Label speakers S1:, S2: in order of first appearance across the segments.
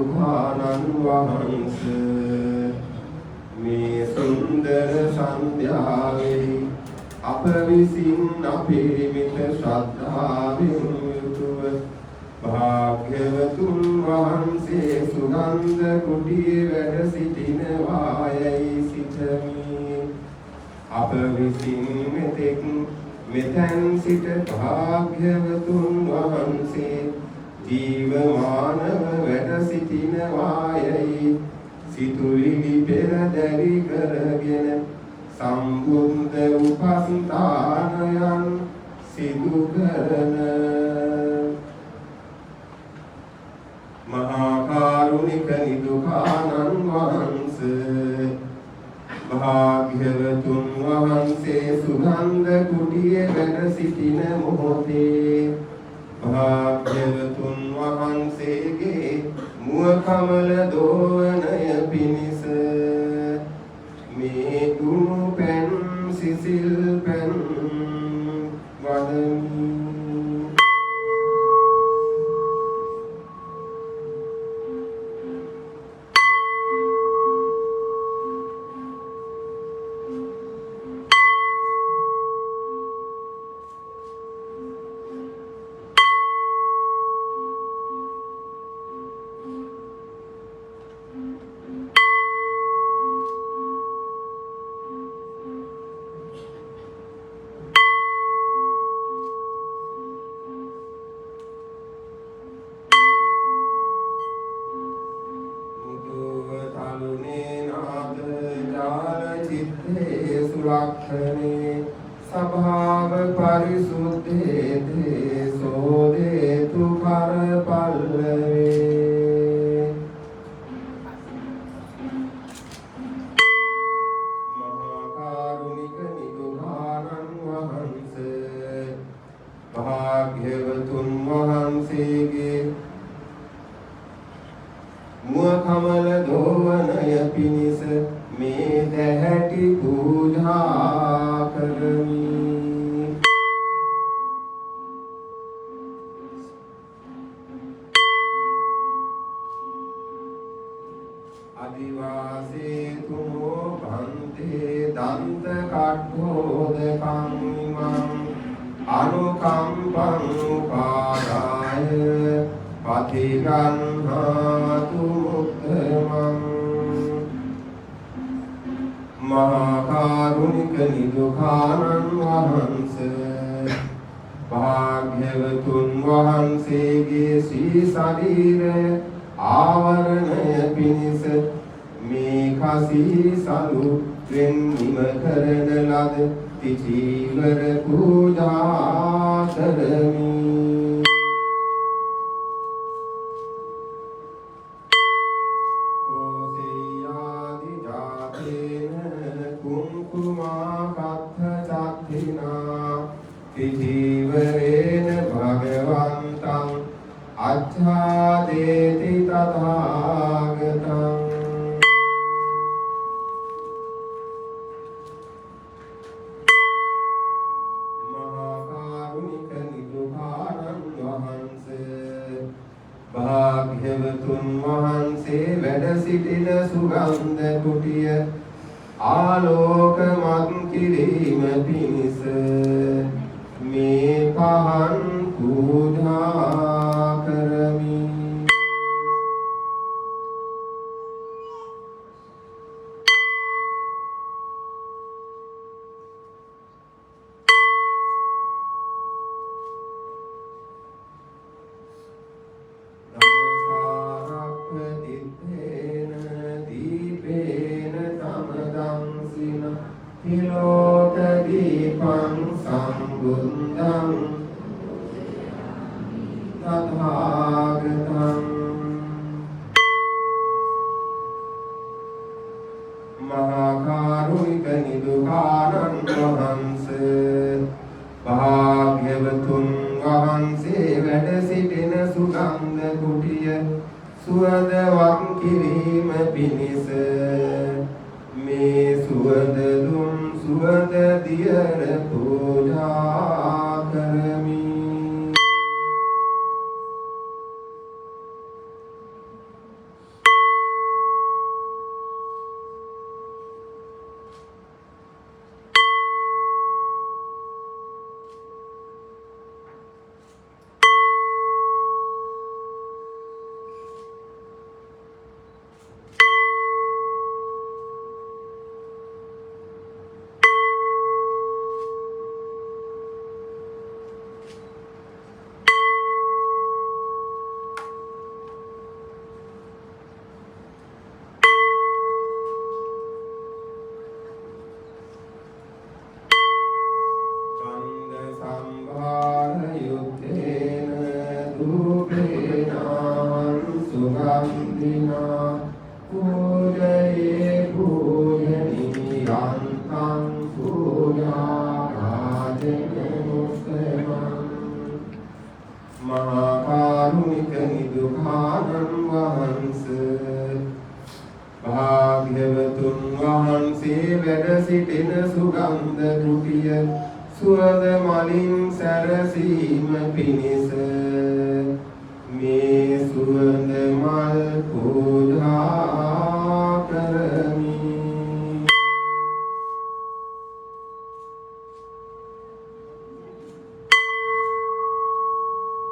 S1: නිදුකානන් වහන්සේ මේ සුන්දර සන්ධ්‍යාවේ අප විසින් අපරිමිත ශ්‍රද්ධාවෙන් යුතුව භාග්‍යවතුන් වහන්සේ සුගන්ධ කුටියේ වැඩ සිටිනවායයි සිතමි. අප විසින් මෙතෙන් සිට භාග්‍යවතුන් වහන්සේ ජීවමානව වැඩ සිටිනවායයි සිතුවිලි පෙරදැරි කරගෙන සම්බුද්ධ උපස්ථානයන් සිදු කරන මහා කරුණික නිදුකානන් වහන්සේ භාග්‍යවතුන් වහන්සේ සුගන්ධ කුටියේ වැඩ සිටින මොහොතේ භාග්‍යවතුන් වහන්සේගේ මුව කමල දෝවනය පිණිස මේ දුනු පැන් සිසිල් පැන් වඩමි. සභාව පරිසුද්ධේ දේසෝ දේතු කර පල්ලවේ මහා කරුණික නිදුකානන් වහන්සේ භාග්‍යවතුන් වහන්සේගේ මුව කමල දෝවනය පිණිස මේ දැහැටි පූජා කරමි. අදිවාසේ තුමෝ භන්තේ දන්ත කට්ඨෝදකං ඉමං අනුකම්පං උපාදාය පතිගන්හාතු මුත්තමං මහා කරුණික නිදුකානන් වහන්සේ භාග්‍යවතුන් වහන්සේගේ ශ්‍රී ශරීරය ආවරණය පිණිස මේ කසී සලුවෙන් නිම කරන ලද තිචීවර පූජා කරමි. ජීවරේන භගවන්තං අච්ඡාදේති තථාගතං මහා කරුණික නිදුකානන් වහන්සේ භාග්‍යවතුන් වහන්සේ වැඩ සිටින සුගන්ධ කුටිය ආලෝකමත් කිරීම පිණිස මේ පහන් පූජා කරමි. දමසාරප්පතිත්තේන දීපේන තමදංසින හිලෝක දීපං සම්බුද්ධං තථාගතං මහා කරුණික නිදුකානන් වහන්සේ භාග්‍යවතුන් වහන්සේ වැඩ සිටින සුගන්ධ කුටිය සුවඳවත් කිරීම පිණිස මේ සුවඳ දුම් සුවඳ දියර පූජා කරමි. විනා පූජයේ පූජනීයන්තං පූජාරාජන මුත්තමං මහා කාරුණික නිදුකානන් වහන්සේ භාග්‍යවතුන් වහන්සේ වැඩ සිටින සුගන්ධ කුටිය සුවඳ මලින් සැරසීම පිණිස මේ සුවඳ මල් පූජා කරමි.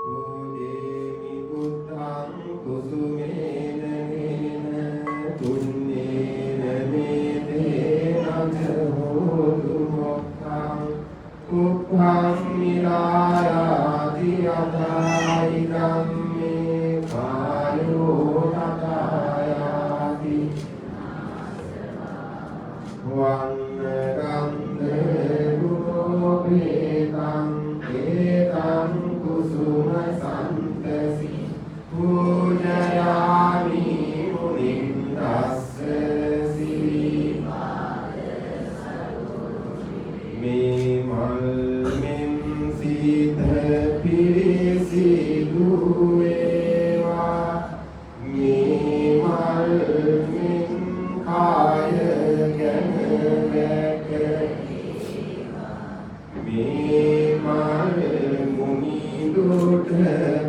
S1: පූජේමි බුද්ධං කුසුමේන නේන තුන්නේන මේතේන හෝතු මොක්ඛං උප්පං මිලායාති අදායිදම් මේ කායෝ නතායාති වන්නගන්ධේ ගුණෝපේතං ඒතං කුසුම සන්තසි පූජයාමි මුනින්දස්ස මේ මල් මෙන් සීත පිරිසිදු වේවා මේ මල් මෙන් කාය ගැන වැටේවා මේ මල් මුනි දුට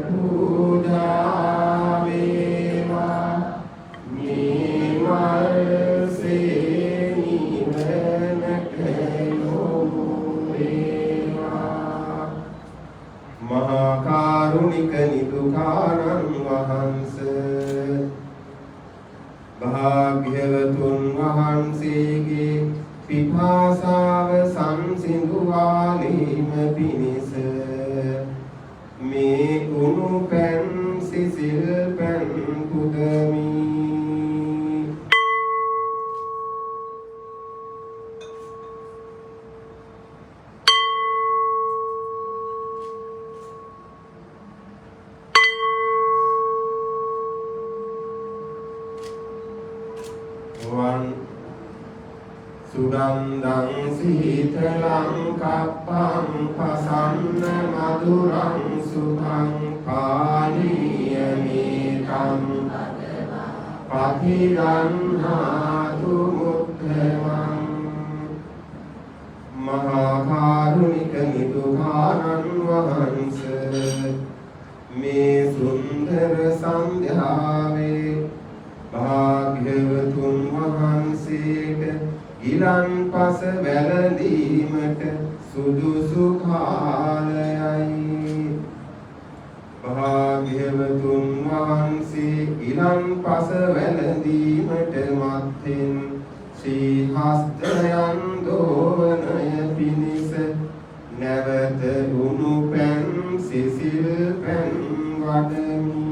S1: පූජා වේවා මේ මල් මහා කාරුණික නිදුකානන් වහන්සේ භාග්‍යවතුන් වහන්සේගේ පිපාසාව සංසිඳුවාලීම පිණිස මේ උණු පැන් සිසිල් පැන් පුදමි. සුගන්ධං සීතලං කප්පං පසන්න මధుරං සුඛං පානීයමේකං පතිගන්හාතු මුත්තමං මහා කාරුණික නිදුකානන් වහන්සේ මේ සුන්දර සන්ධ්‍යාවේ භාග්‍යවතුන් වහන්සේට ගිලන්පස වැළඳීමට සුදුසු කාලයයි. භාග්‍යවතුන් වහන්සේ ගිලන්පස වැළඳීමට මත්තෙන් ශ්‍රී හස්තයන් දෝවනය පිණිස නැවත උණු පැන් සිසිල් පැන් වඩමි.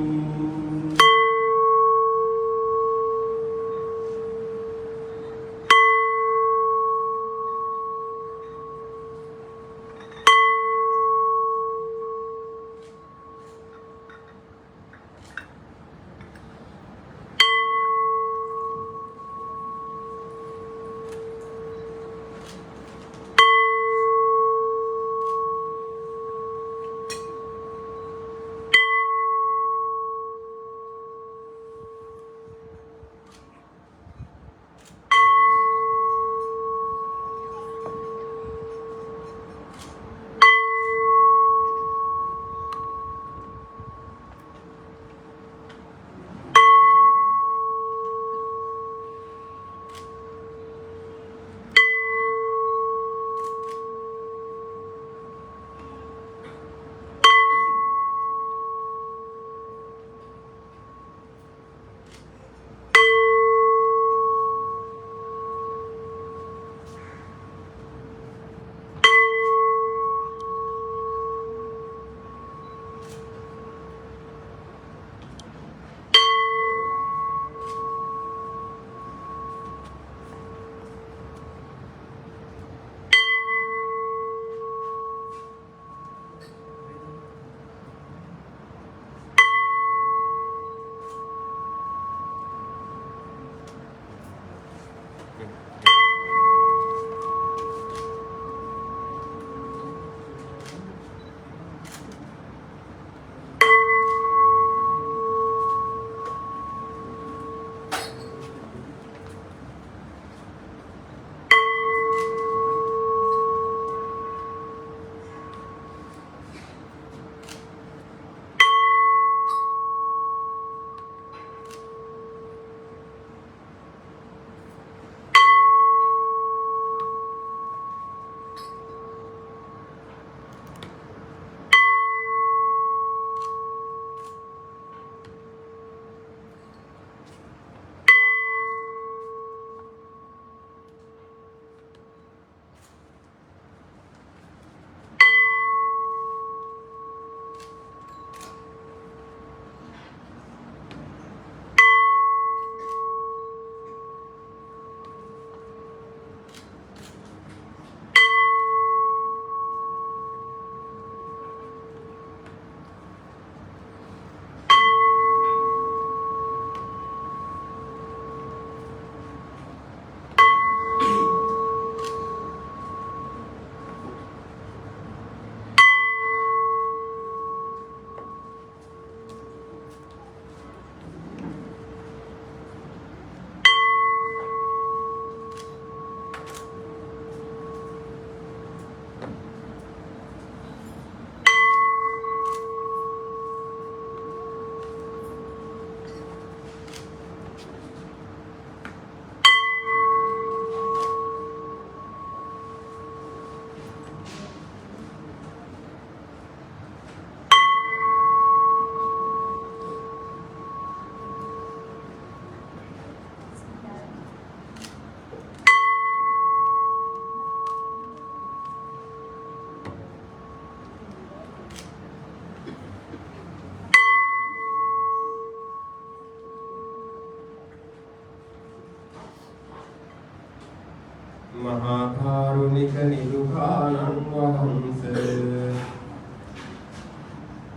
S1: මහා කාරුණික නිදුකානන් වහන්සේ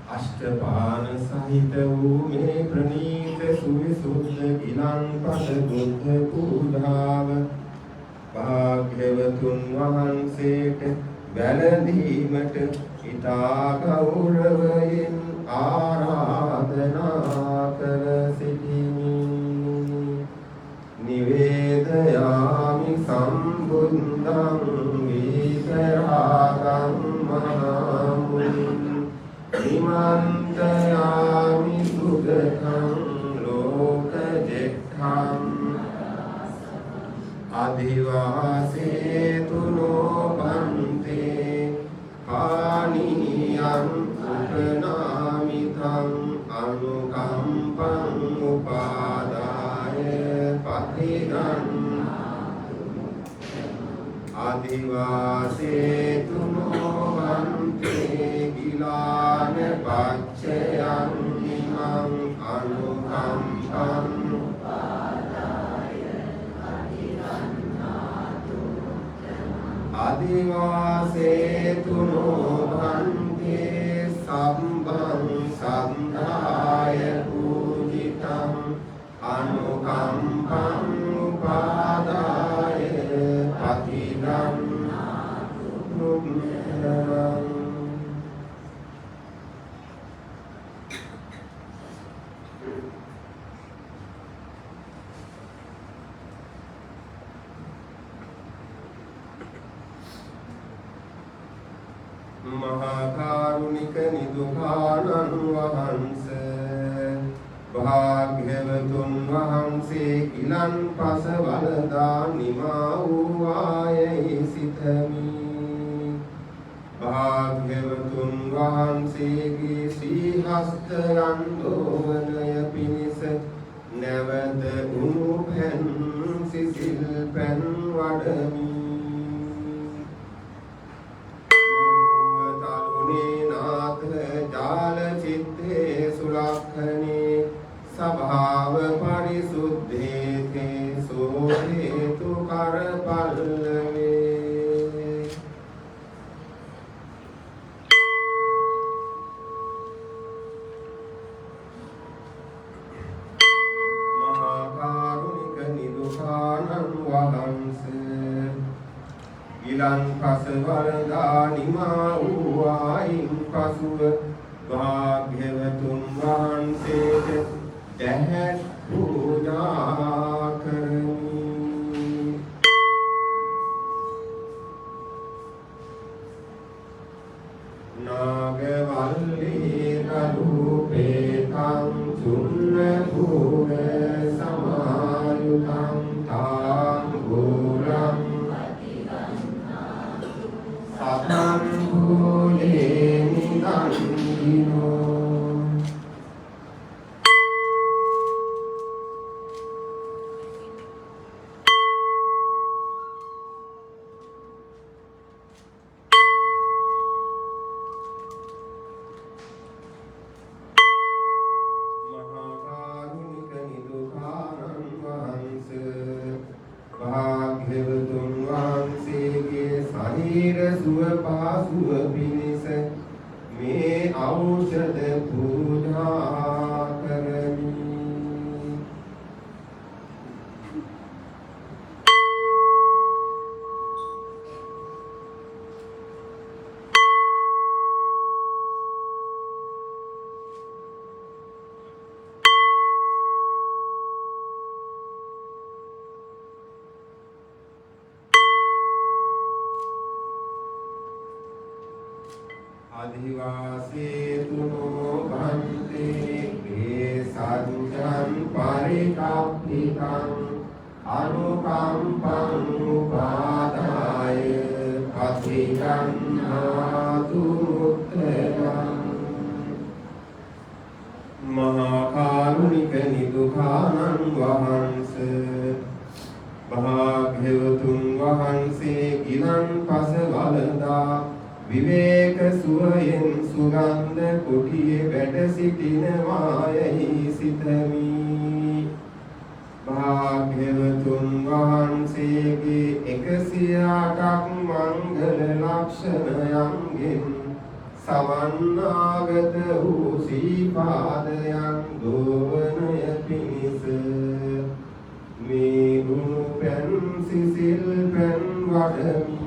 S1: අෂ්ටපාන සහිත වූ මේ ප්‍රණීත සුවිසුද්ධ ගිලන්පස බුද්ධ පූජාව භාග්‍යවතුන් වහන්සේට වැළඳීමට ඉතා ගෞරවයෙන් ආරාධනා කර සිටිමි. නිවේදයාමි සම්බුද්ධං විතරාගං මහමුනිං හිමන්තයාමි සුගතං ලෝකජෙට්ඨං අධිවාසේතු නොපන්තේ කානියං උපනාමිතං අනුකම්පං උපාදාය පතිගං අධිවාසේතු නොපන්තේ ගිලාන පච්චයං නිමං අනුකම්පං අදිවාසේතු නොභන්තේ සම්බං සන්ධාය පූජිතං අනුකම්පං උපාදාය පතිදං නුම්මරං. මහා කාරුණික නිදුකානන් වහන්සේ භාග්‍යවතුන් වහන්සේ ගිලන්පස වළඳා නිමා වූ ආයයි සිතමි. භාග්‍යවතුන් වහන්සේගේ ශ්‍රී හස්තයන් දෝවනය පිණිස නැවත උණු පැන් සිසිල් පැන් වඩමි. ජාල චිත්තේ සුලක්ඛනේ සභාව පරිසුද්ධේ තේ සෝහේතු කරපල්ලවේ. මහා කාරුණික නිදුකානන් වහන්සේ ගිලන්පස වළඳා නිමා වූ ආයින් පසුව භාග්‍යවතුන් වහන්සේට දැහැත් පූජා කරමි. නාගවල්ලී රූපේකං චුන්න භූම සමායුතං තාංගුලං සතං භූලේ නිදන්දිනෝ. මහා කාරුණික නිදුකානන් වහන්සේ භාග්‍යවතුන් වහන්සේගේ ශරීර සුව පහසුව පිණිස මේ ඖෂධ පූජා කරමි. අධිවාසේතු නොභන්තේ මේ සත්‍යං පරිකප්පිකං අනුකම්පං උපාදාය පතිගන්නාතු මුත්තං. මහා කාරුණික නිදුකානන් වහන්සේ භාග්‍යවතුන් වහන්සේ ගිලන්පස වළඳා විවේක සුවයෙන් සුගන්ධ කුටියේ වැඩ සිටිනවායයි සිතමි. භාග්‍යවතුන් වහන්සේගේ 108ක් මංගල ලක්ෂණයන්ගෙන් සවන්නාගත වූ සීපාදයන් දෝවනය පිණිස මේ ගුණ පැන් සිසිල් පැන් වඩමි.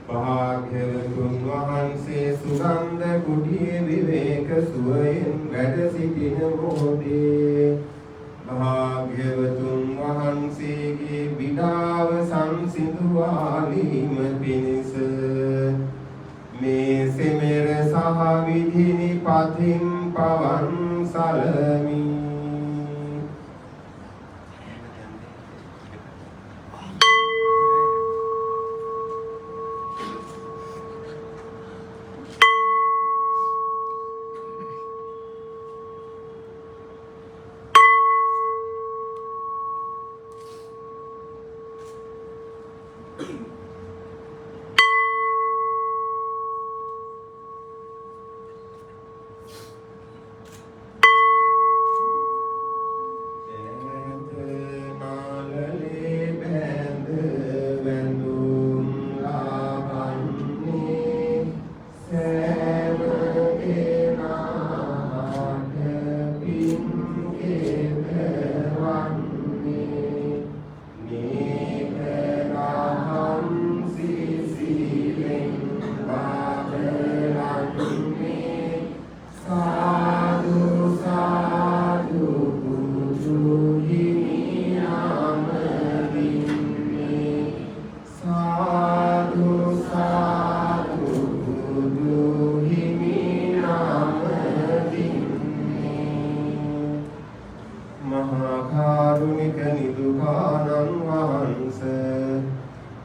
S1: භාග්‍යවතුන් වහන්සේ සුගන්ධ කුටියේ විවේක සුවයෙන් වැඩ සිටින මොහොතේ භාග්‍යවතුන් වහන්සේගේ විඩාව සංසිඳුවාලීම පිණිස මේ සෙමෙර සහ විධිනි පතින් පවන් සලමි.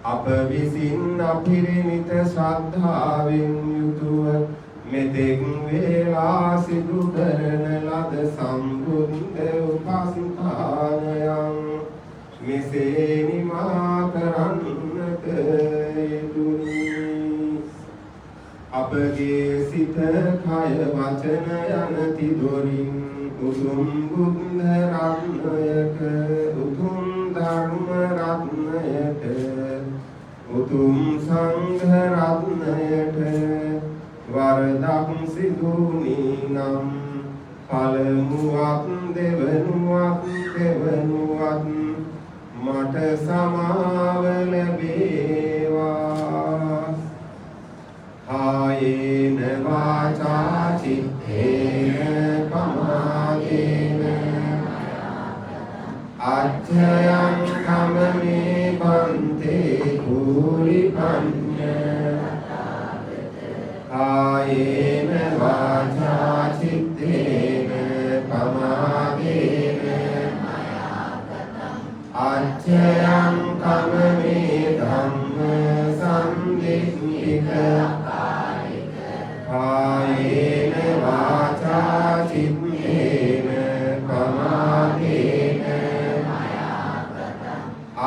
S1: අප විසින් අපිරිමිත ශ්‍රද්ධාවෙන් යුතුව මෙතෙක් වේලා සිදු කරන ලද සම්බුද්ධ උපාසිකානයන් මෙසේ නිමා කරන්නට යෙදුනි. අපගේ සිත කය වචන යන තිදොරින් උතුම් බුද්ධ රත්නයක උතුම් ධර්ම රත්නයට උතුම් සංඝ රත්නයට වරදක් සිදුනී නම් පළමුවත් දෙවනුවත් තෙවනුවත් මට සමාව ලැබේවා. ආයේන වාචා චිත්තේන පමාදේන අච්ඡයං කමමේ බන්තේ කුරි පඤ්ඤ ආයේන වාචා චිත්තේන පමාදේන අච්ඡයං කමමේ ධම්ම සම්දික්ඛිත ආයේන වාචා චිත්තේන පමාදේන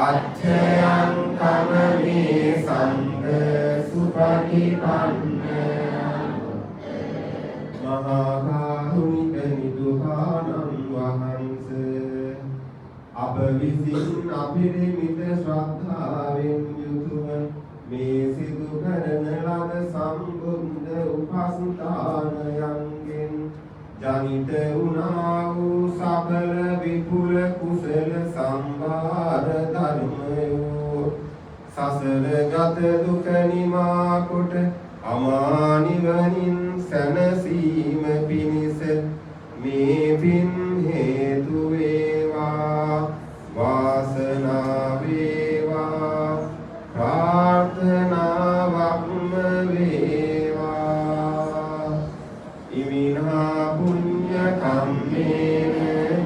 S1: අච්ඡයං කමමේ සංඝ සුපටිපන්න මහා කරුණික නිදුකානන් වහන්සේ අප විසින් අපිරිමිත ශ්‍රද්ධාවෙන් යුතුව මේ සිදු කරන ලද සම්බුද්ධ උපස්ථානයන්ගෙන් ජනිත වුණා වූ සකල විපුල කුසල සම්භාර ධර්මයෝ සසර ගත දුක නිමා කොට අමා නිවනින් සැනසීම පිණිස මේ පින් හේතු වේවා වාසනාව වේවා ප්‍රාර්ථනාවක්ම වේවා ඉමිනා පුඤ්ඤ කම්මේන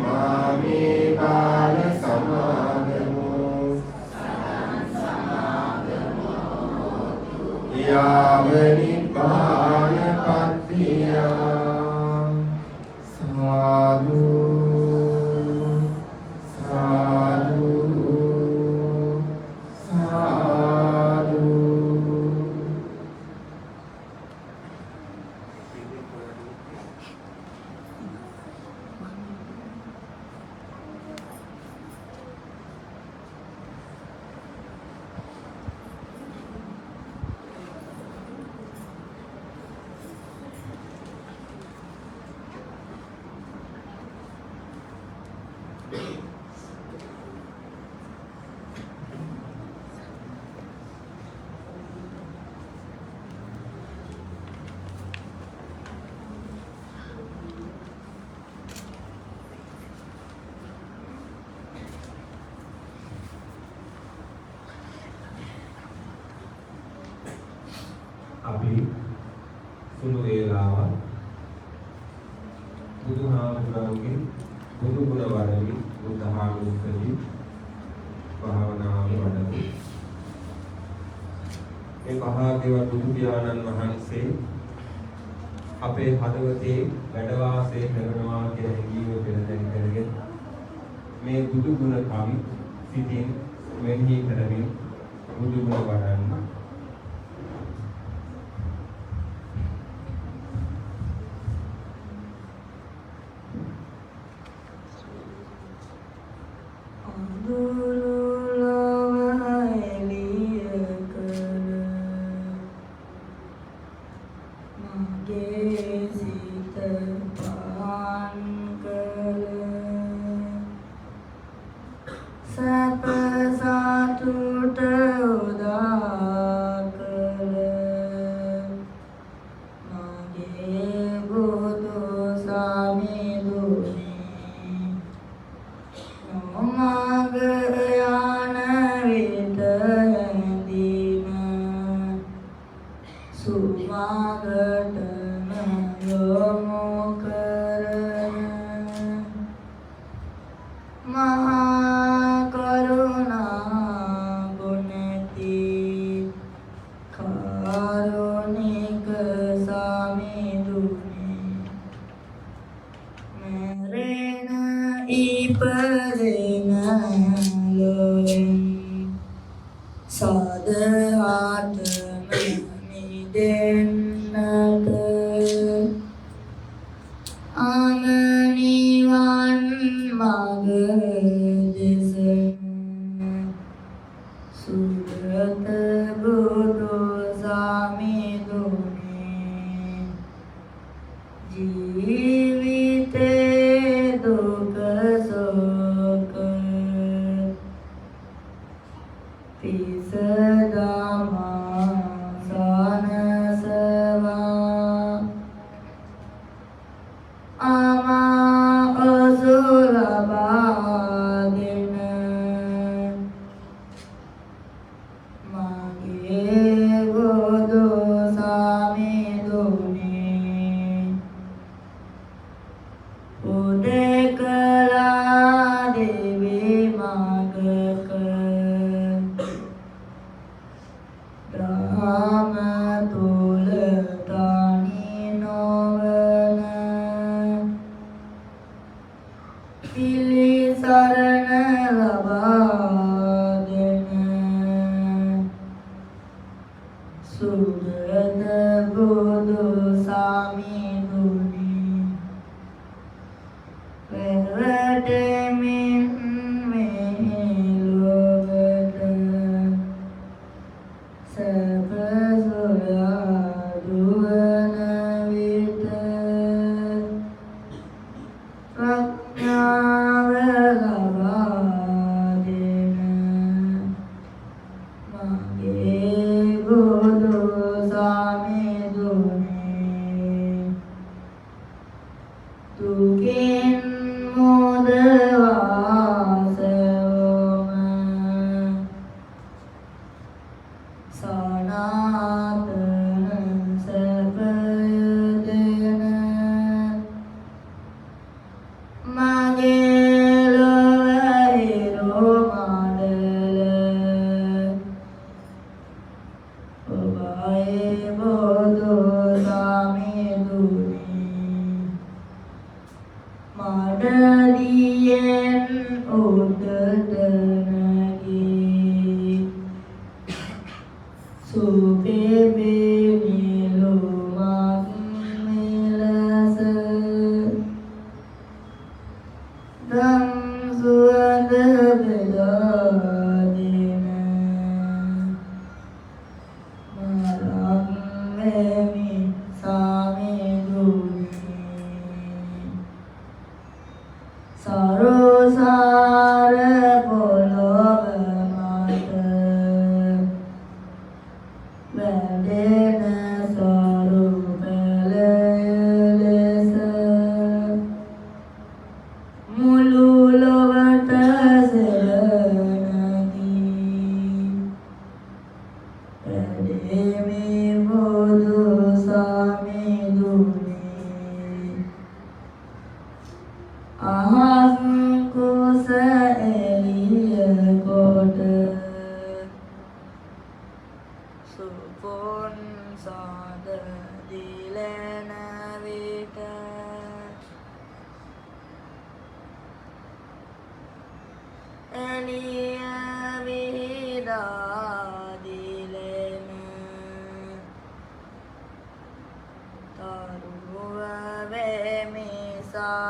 S1: මාමේ බාල සමාගමෝ යාව නිබ්බාන පත්තියා සාදු සාදු සාදු
S2: අපි සුළු වේලාවක් බුදුහාමුදුරන්ගේ බුදු ගුණ වඩමි බුද්ධානුස්සති භාවනාව වඩමි. මේ පහදේව බුදු පියාණන් වහන්සේ අපේ හදවතේ වැඩ වාසය කරනවා කියන හැඟීම පෙරදැන් කරගෙන මේ බුදු ගුණ කවි සිතින් මෙනෙහි කරමින් බුදු ගුණ වඩන්න
S3: Sudana Buddha Sami Duni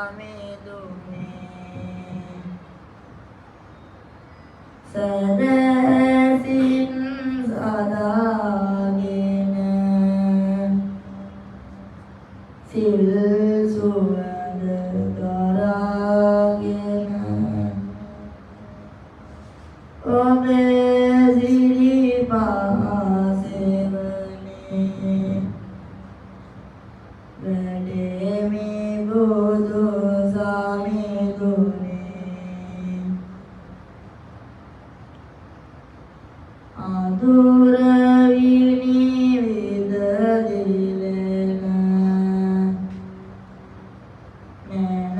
S3: සාමිදුනේ සදසින් සදාගෙන සිල් සුවඳ දරාගෙන ඔබේ සිරිපාසෙවනේ වැඩෙමි බුදු සාමිදුනේ අදුර විනිවිද දිලෙන නැන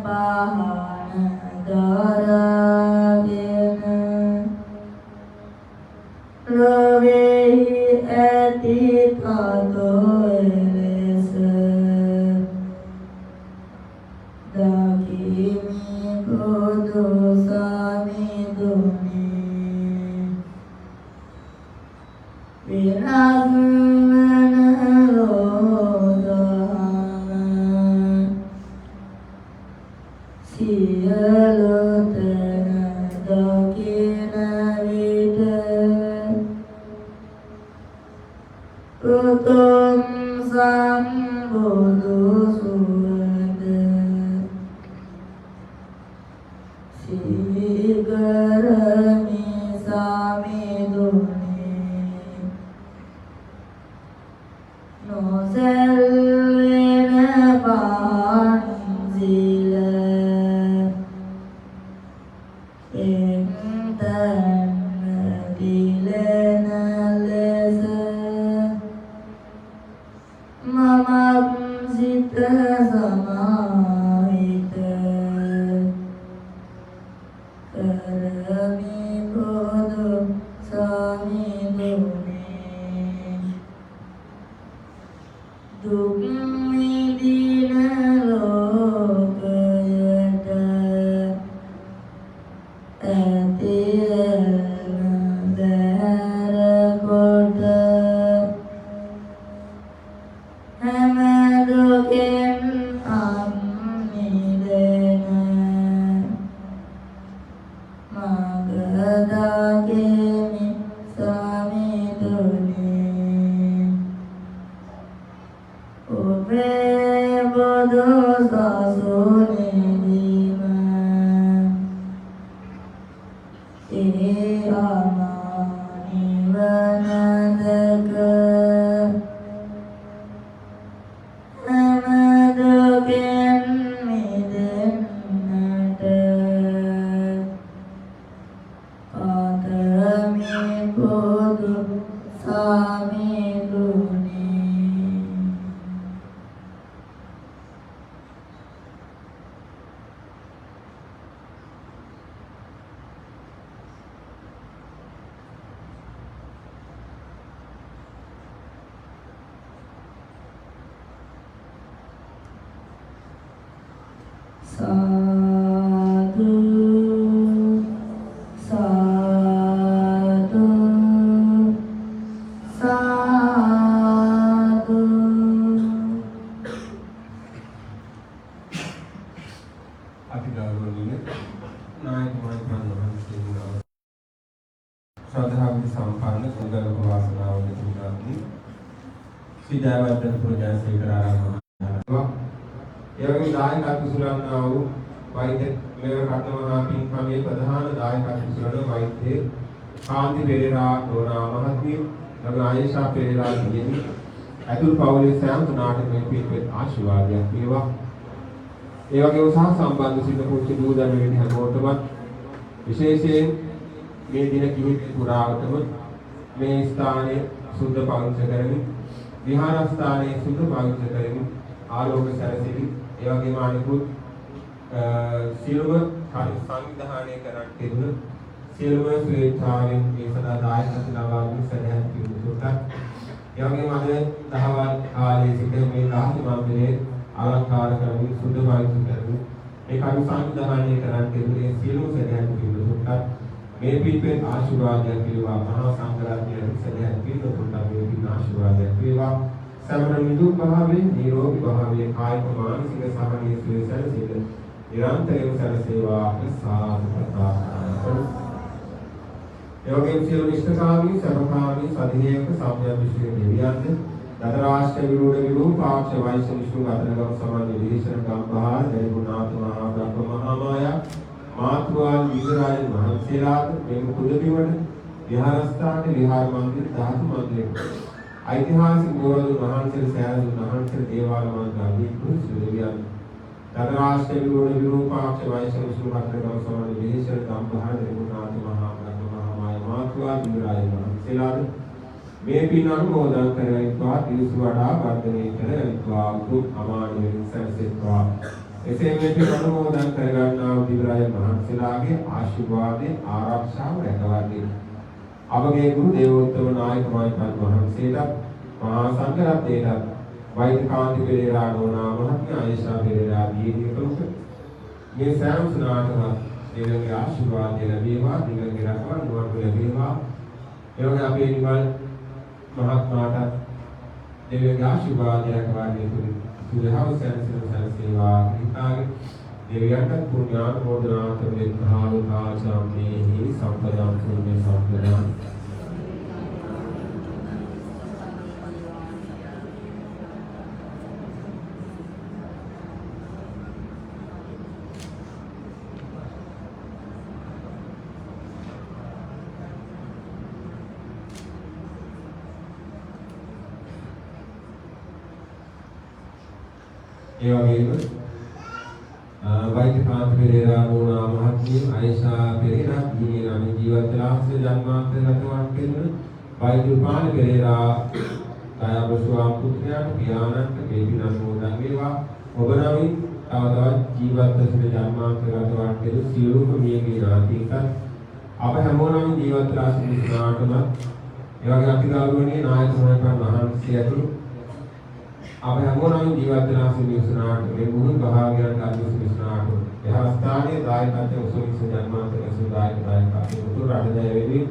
S3: පහන දරාගෙන ලොවෙහි ඇති තතෝ එලෙස දකිමි බුදු සාමිදුනේ විරාගමන රෝදහම සියලු තැන දකින විට උතුම් සම්බුදු සුවඳ සිහිකරමි සාමිදුනේ නොසැල්වෙන පන්සිල එන්තැන්න දිලෙන ලෙස මමත් සිත සමාහිත කරමි බුදු සාමිදුනේ දුක් විඳින ලෝකයට ඇතිරෙන දැර කොට හැම දුකෙන් අම්මිදෙන මඟ දකිමි සාමිදුනේ ඔබේ බුදු සසුනේදීම ඒ අමා නිවන දැක හැම දුකෙන් මිදෙන්නට පාතමි බුදු සාමිදුනේ සාදු සාදු සාදු
S2: අතිගෞරවනීය නායක මහින්දන් වහන්සේලා ශ්‍රද්ධාවන්ත සම්පන්න සුන්දර වාසනාව ලැබුණානි සීදාවන්ත ප්‍රජාසේකර ආරම්භ එවැනි දායක කුසලන්නා වූ වෛද්‍ය මෙවර රත්නමහා පින්කමේ ප්‍රධාන දායක කුසලන වෛද්‍ය කාන්ති පෙරේරා දෝනා මහත්මිය නගර ආයේෂා පෙරේරා දියණි අතුල් පවුලේ සෑම තුනාට මේ පින්පෙත් ආශිර්වාදයක් වේවා. ඒ වගේම සහ සම්බන්ධ සිට පුංචි දූ දරුවෙනි හැමෝටම විශේෂයෙන් මේ දින කිහිප පුරාවටම මේ ස්ථානයේ සුද්ධ පවිත්‍ර කරමින් විහාරස්ථානයේ සුද්ධ පවිත්‍ර කරමින් ආලෝක සැරසිලි ඒ වගේම අනිකුත් සියලුම සංවිධානය කරන්න තිබුණ සියලුම ස්වේච්ඡාවෙන් මේ සදා දායකත්ව ලබා දුන් සදහන් පිළිතුරට ඒ වගේම අද දහවල් කාලයේ සිට මේ රාජ්‍ය මන්දිරයේ අලංකාර කරමින් සුද්ධ පවිත්‍ර කරමින් මේ කරු සංවිධානය කරන්න තිබුණේ සියලුම සදහන් පිළිතුරට මේ පිළිපෙත් ආශිර්වාදයක් වේවා. මහා සංඝරත්නයේ සදහන් පිළිතුරට මේ පින් ආශිර්වාදයක් වේවා. සමන මිදුක් භාවයේ නිරෝගී භාවයේ කායික මානසික සහනීය සුවසන සිට නිරන්තරයෙන් සැලසේවා ප්‍රසාද ප්‍රාර්ථනා. යෝගී සියලු නිෂ්ඨකාමී සර්වකාමී සදිනේක සම්‍යක් විශ්ව දෙවියන්ද දතරාෂ්ඨ විරෝධ විරූපාක්ෂ වෛශ්‍ය විෂ්ණු අතරගම සමාන විදේශන ගම්භාර දෙවිගුණාත මහා බ්‍රහ්ම මහා මායා මාතුවාල් විගරායන් වහන්සේලාට මෙම කුලබිමට විහාරස්ථාන විහාර මන්දිර ධාතු මන්දිර ඓතිහාසික ගෝවල වහන්සේ සෑදුන් වහන්සේ දේවාල මන්දිර පුරුෂ දෙවියන් දතරාෂ්ඨ විරෝධ විරූපාක්ෂ වෛශ්‍ය විෂ්ණු අතරගම සමාන විදේශන ගම්භාර දෙවිගුණාත මහා බ්‍රහ්ම මහා මායා මාතුවාල් විගරායන් වහන්සේලාට මේ පින් අනුමෝදන් කරගනිත්වා තිරිසු වඩා වර්ධනය කරගනිත්වා උතුම් අමානුවෙන් සැනසෙත්වා. එසේ මේ පින් අනුමෝදන් කරගන්නා වූ දිව්‍යරාජ මහන්සියලාගේ ආශිර්වාදේ ආරක්ෂාව රැකවරදී. අපගේ ගුරු දේවෝත්තම නායක මහින්දන් වහන්සේට මහා සංඝරත්නයට වෛද්‍ය කාන්ති පෙරේරා නෝනා මහත්මිය ආයේෂා පෙරේරා දීර්ඝ මේ සෑම සුණාටම දෙවියන්ගේ ආශිර්වාදය ලැබේවා. දිව්‍යගේ රැකවරණ නුවණ ලැබේවා. එවගේ අපේ නිවල් මහත්මාට දෙවියන්ගේ ආශිර්වාදය ලැබවන්නේ සුලහව සැනසේවා හිතාගේ දෙවියන්ට පුණ්‍යානුමෝදනා කරමින් භාවනාචාම්මේහි සම්පදාම් පුණ්‍ය සම්පදාම්. ඒ වගේම වෛද්‍ය කාන්ති පෙරේරා නෝනා මහත්මිය ආයේෂා පෙරේරා දිනේ නම් ජීවත් වෙලාස්සේ ජන්මාන්තර ගතවන් කරන වෛද්‍ය පාල පෙරේරා දයාබසුවාම් පුත්‍රයාට පියාණන්ට බේබි නමෝදන් වේවා. ඔබ නමින් තව තවත් ජීවත් වෙන ජන්මාන්තර ගතවන් කරන සියලුම මියගේ ඥාතීන්ට අප හැමෝම ජීවත් වෙලා සිටිනාටම ඒ වගේ අතිගෞරවනීය නායක මහත්මයන් වහන්සේ ඇතුළු අප හැමෝම ජීවත් වෙනා සිටිනාට මේ මුළු භාගයන් අධිස් සිටිනාට එහා ස්ථානයේ දායකත්වයේ උසවිස ජන්මාන්තර සුදායකත්වයේ උතුරු රටදය වෙදී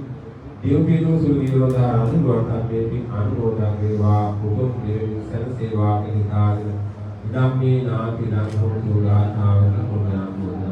S2: දියුපියු සුළු විරෝධාරණ දුරටත් අනුමෝදන් වේවා. උතුම් නිරෝධ සැනසේවා කිනිකාගෙන ධම්මේ නාති ධම්මෝ දුරාතාවන පුණ්‍යානුමෝදනා.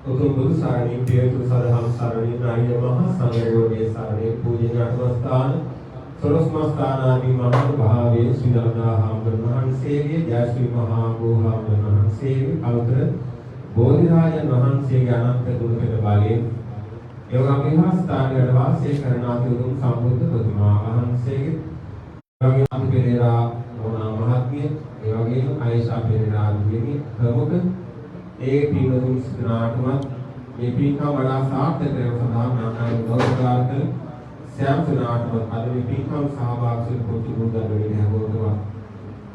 S2: උතුම් බුදු සරණින් පියතුරු සදහම් සරණින් ආර්ය මහා සංඝරත්නයේ සරණින් පූජනීය අටවස්ථාන සොරස්මස්ථාන ආදී මහා භාවයේ ශ්‍රී දරණාහාමුදුරන් වහන්සේගේ ජයශ්‍රී මහා බෝධිහාමුදුරන් වහන්සේගේ අලුතර බෝධිරාජන් වහන්සේගේ අනන්ත ගුණ පෙර බලයෙන් එවගම විහාරස්ථානයේ වාසය කරන උතුම් සම්බුද්ධ ප්‍රතිමා වහන්සේගේ වගේ අපි පෙරේරා නෝනා මහත්මිය ඒ වගේම ආයේෂා පෙරේරා දිනේ ප්‍රමුඛ ඒ පින්වතුන් සිනාටම මේ පින්කම් වඩා සාර්ථක කරගන්න සඳහා නාමයෙන් ගෞරවකාර කළ සෑම සිනාටම අද මේ පින්කම් සහභාගී වෙච්ච බුදුන් වෙන්නේ හැමෝටම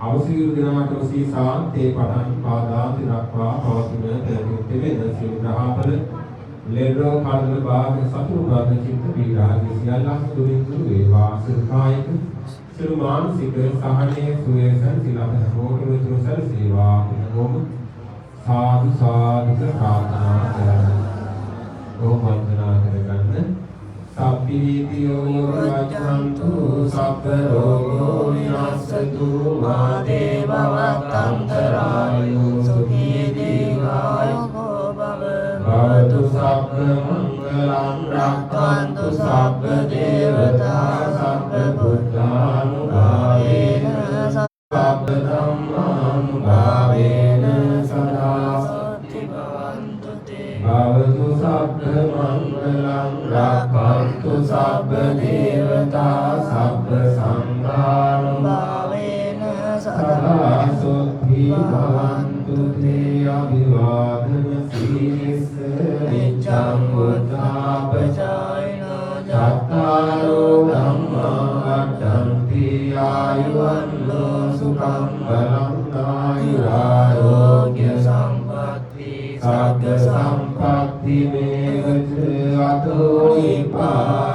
S2: අවසිරු දිනාට ඔසී සාන්තේ පටන් පාදාති දක්වා පවතින තෙරෙත් වෙන සිල්දාපල ලෙඩෝ කාර්ය භාග සතුරු බාධ චිත්ත පීඩාගේ සියල්ලක් දුරින් දුර වේවා. සිල්කායික සිල් මානසික සහනයේ සුවේසන් සිලබ හැමෝටම තුසල් සේවා කොහොම साधु साधु प्रार्थना करना ओम वंदना करगन्न सब्बीतियो योगवन्तु सब्ब रोगो विनाशतु मा देववत्तन्तरायो सुखी दीर्घायो भवतु सब्ब मंगलं रक्षन्तु सब्ब देवता सब्ब बुद्धानुभावेन सब्ब धम्मानुभावेन भवतु सब्ब मंगलं रक्षन्तु सब्ब देवता सब्ब संघानुभावेन सदा सुखी भवन्तु ते अभिवादन शीलिस् नित्यं बुद्धापचायिनो चत्तारो धम्मा वर्धन्ति आयुवन्नो सुखं बलं आयुरारोग्य सब्ब संपत्ति में अतो निपात